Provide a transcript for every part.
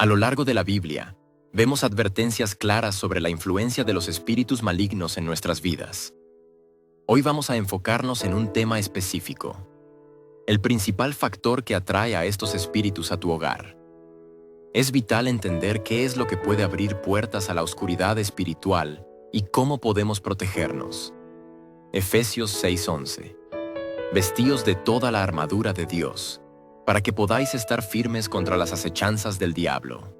A lo largo de la Biblia, vemos advertencias claras sobre la influencia de los espíritus malignos en nuestras vidas. Hoy vamos a enfocarnos en un tema específico: el principal factor que atrae a estos espíritus a tu hogar. Es vital entender qué es lo que puede abrir puertas a la oscuridad espiritual y cómo podemos protegernos. Efesios 6:11. Vestíos de toda la armadura de Dios, para que podáis estar firmes contra las acechanzas del diablo.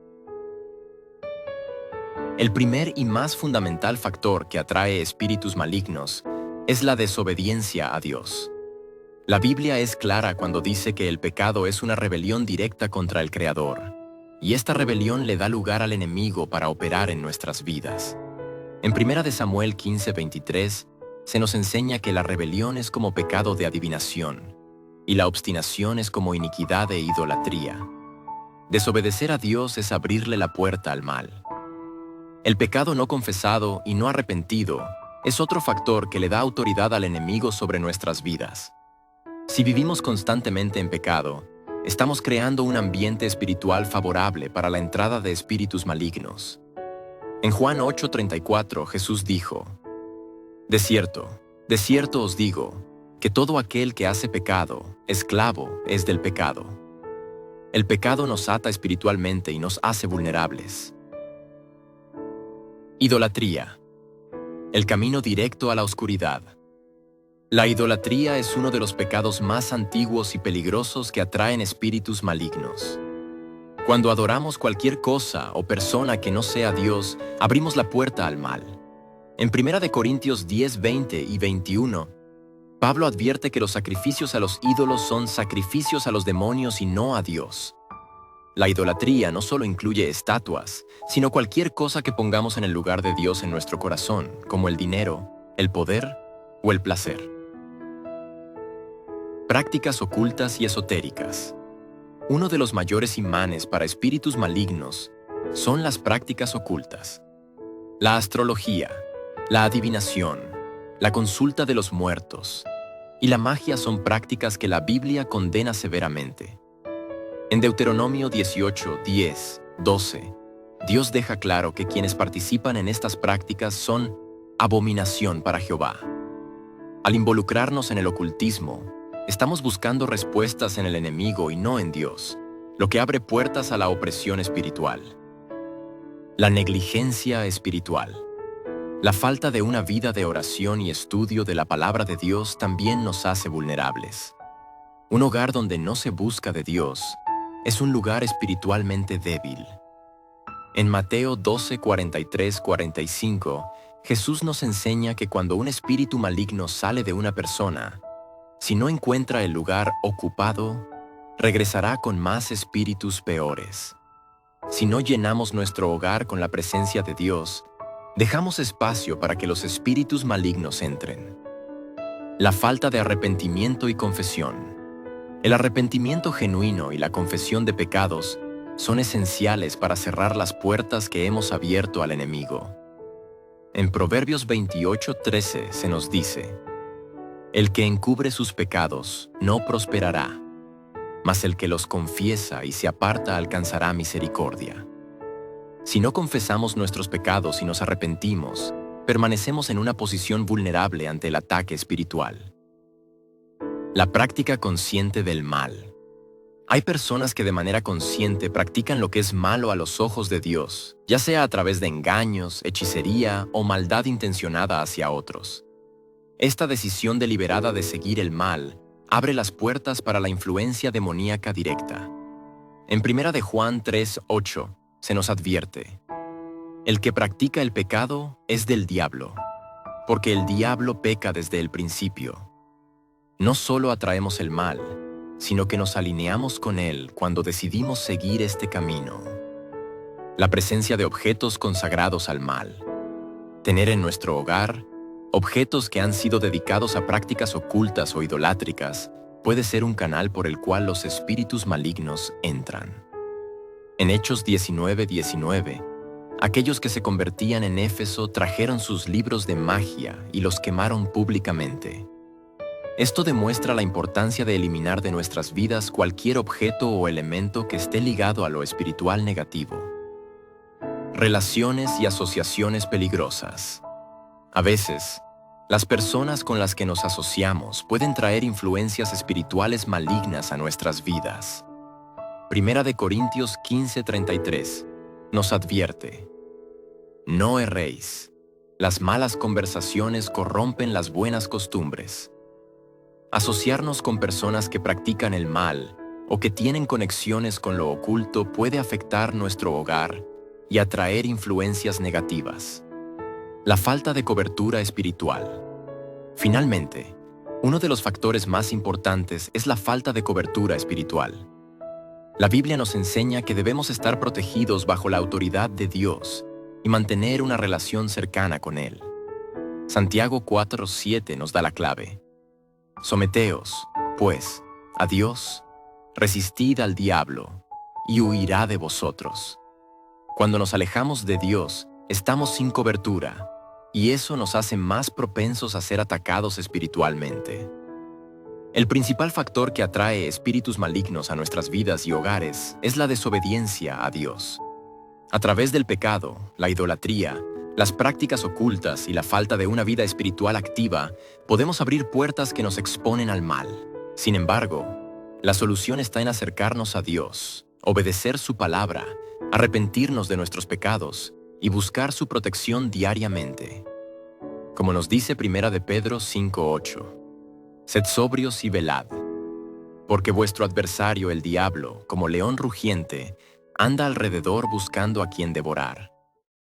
El primer y más fundamental factor que atrae espíritus malignos es la desobediencia a Dios. La Biblia es clara cuando dice que el pecado es una rebelión directa contra el Creador, y esta rebelión le da lugar al enemigo para operar en nuestras vidas. En 1 Samuel 15:23 se nos enseña que la rebelión es como pecado de adivinación, y la obstinación es como iniquidad e idolatría. Desobedecer a Dios es abrirle la puerta al mal. El pecado no confesado y no arrepentido es otro factor que le da autoridad al enemigo sobre nuestras vidas. Si vivimos constantemente en pecado, estamos creando un ambiente espiritual favorable para la entrada de espíritus malignos. En Juan 8:34, Jesús dijo: de cierto os digo, que todo aquel que hace pecado, esclavo es del pecado. El pecado nos ata espiritualmente y nos hace vulnerables. Idolatría. El camino directo a la oscuridad. La idolatría es uno de los pecados más antiguos y peligrosos que atraen espíritus malignos. Cuando adoramos cualquier cosa o persona que no sea Dios, abrimos la puerta al mal. En 1 Corintios 10:20 y 21, Pablo advierte que los sacrificios a los ídolos son sacrificios a los demonios y no a Dios. La idolatría no solo incluye estatuas, sino cualquier cosa que pongamos en el lugar de Dios en nuestro corazón, como el dinero, el poder o el placer. Prácticas ocultas y esotéricas. Uno de los mayores imanes para espíritus malignos son las prácticas ocultas. La astrología, la adivinación, la consulta de los muertos y la magia son prácticas que la Biblia condena severamente. En Deuteronomio 18:10, 12, Dios deja claro que quienes participan en estas prácticas son abominación para Jehová. Al involucrarnos en el ocultismo, estamos buscando respuestas en el enemigo y no en Dios, lo que abre puertas a la opresión espiritual. La negligencia espiritual. La falta de una vida de oración y estudio de la palabra de Dios también nos hace vulnerables. Un hogar donde no se busca de Dios es un lugar espiritualmente débil. En Mateo 12:43-45, Jesús nos enseña que cuando un espíritu maligno sale de una persona, si no encuentra el lugar ocupado, regresará con más espíritus peores. Si no llenamos nuestro hogar con la presencia de Dios, dejamos espacio para que los espíritus malignos entren. La falta de arrepentimiento y confesión. El arrepentimiento genuino y la confesión de pecados son esenciales para cerrar las puertas que hemos abierto al enemigo. En Proverbios 28:13 se nos dice: el que encubre sus pecados no prosperará, mas el que los confiesa y se aparta alcanzará misericordia. Si no confesamos nuestros pecados y nos arrepentimos, permanecemos en una posición vulnerable ante el ataque espiritual. La práctica consciente del mal. Hay personas que de manera consciente practican lo que es malo a los ojos de Dios, ya sea a través de engaños, hechicería o maldad intencionada hacia otros. Esta decisión deliberada de seguir el mal abre las puertas para la influencia demoníaca directa. En 1 Juan 3:8 se nos advierte: el que practica el pecado es del diablo, porque el diablo peca desde el principio. No solo atraemos el mal, sino que nos alineamos con él cuando decidimos seguir este camino. La presencia de objetos consagrados al mal. Tener en nuestro hogar objetos que han sido dedicados a prácticas ocultas o idolátricas puede ser un canal por el cual los espíritus malignos entran. En Hechos 19:19, aquellos que se convertían en Éfeso trajeron sus libros de magia y los quemaron públicamente. Esto demuestra la importancia de eliminar de nuestras vidas cualquier objeto o elemento que esté ligado a lo espiritual negativo. Relaciones y asociaciones peligrosas. A veces, las personas con las que nos asociamos pueden traer influencias espirituales malignas a nuestras vidas. Primera de Corintios 15:33 nos advierte: no erréis. Las malas conversaciones corrompen las buenas costumbres. Asociarnos con personas que practican el mal o que tienen conexiones con lo oculto puede afectar nuestro hogar y atraer influencias negativas. La falta de cobertura espiritual. Finalmente, uno de los factores más importantes es la falta de cobertura espiritual. La Biblia nos enseña que debemos estar protegidos bajo la autoridad de Dios y mantener una relación cercana con Él. Santiago 4:7 nos da la clave. Someteos, pues, a Dios, resistid al diablo, y huirá de vosotros. Cuando nos alejamos de Dios, estamos sin cobertura, y eso nos hace más propensos a ser atacados espiritualmente. El principal factor que atrae espíritus malignos a nuestras vidas y hogares es la desobediencia a Dios. A través del pecado, la idolatría, las prácticas ocultas y la falta de una vida espiritual activa, podemos abrir puertas que nos exponen al mal. Sin embargo, la solución está en acercarnos a Dios, obedecer su palabra, arrepentirnos de nuestros pecados y buscar su protección diariamente. Como nos dice Primera de Pedro 5:8, sed sobrios y velad, porque vuestro adversario el diablo, como león rugiente, anda alrededor buscando a quien devorar.